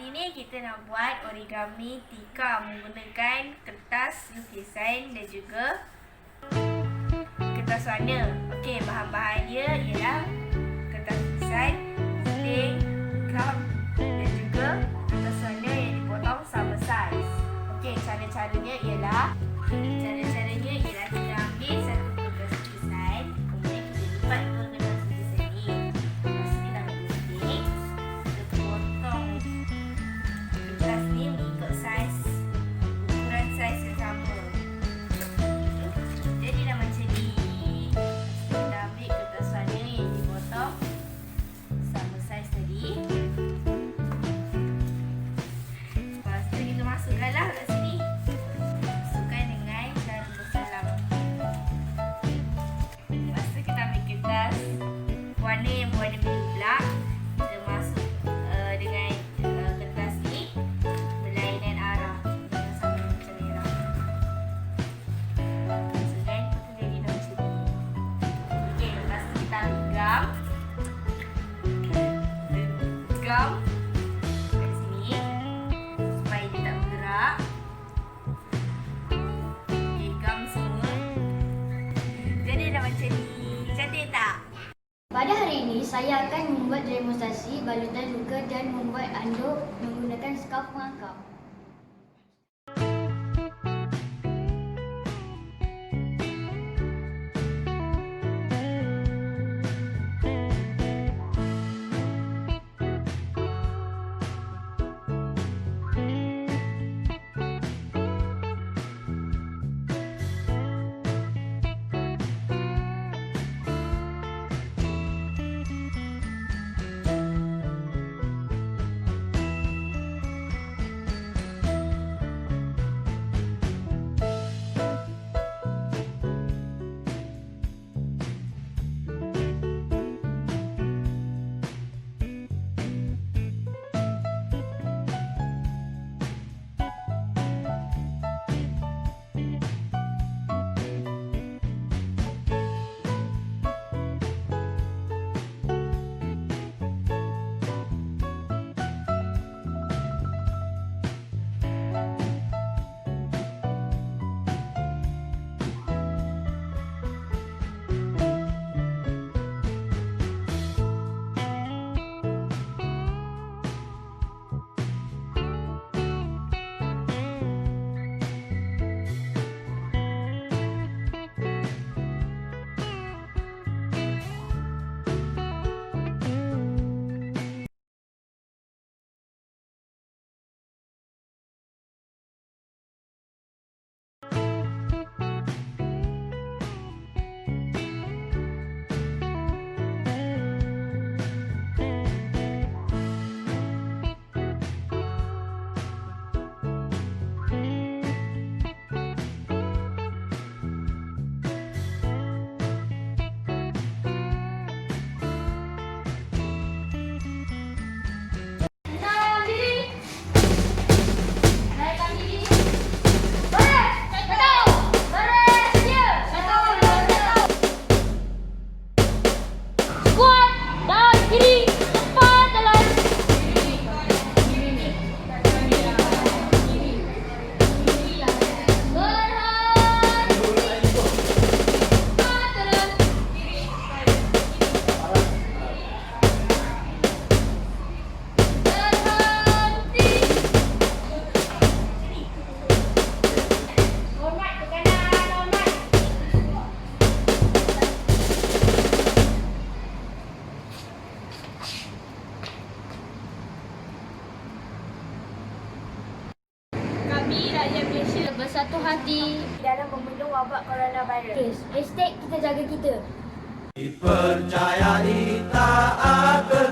Kali ni kita nak buat origami tikar menggunakan kertas lukisan dan juga kertas warna. Okey, bahan-bahan dia ialah kertas lukisan, stick, gum dan juga kertas warna yang dipotong sama saiz. Okey, cara-caranya ialah kita ambil satu kertas lukisan, kemudian kita lipat dua kertas lukisan ni. Lepas tu kita ambil stick, kita potong kertas ni mengikut saiz, ukuran saiz yang sama. Jadi dah macam ni. Kita ambil kertas warna yang dipotong sama saiz tadi. Lepas tu kita masukkanlah kat sini. Masukkan dengan cara bersalam. Lepas tu kita ambil kertas warna yang berwarna biru pula. Kita masuk dengan kertas ni berlainan arah. Kita sama macam merah. Masukkan, lepas tu jadi dah macam ni. Okey, lepas tu kita ambil gum. Gum kat sini supaya dia tak bergerak. Okey, gum semua. Jadi dah macam ni. Cantik tak? Pada hari ini, saya akan membuat demonstrasi balutan luka dan membuat anduk menggunakan skaf pengakap. Kami rakyat Malaysia bersatu hati Dalam membendung wabak coronavirus. Hashtag kita jaga kita. Dipercayai tak akan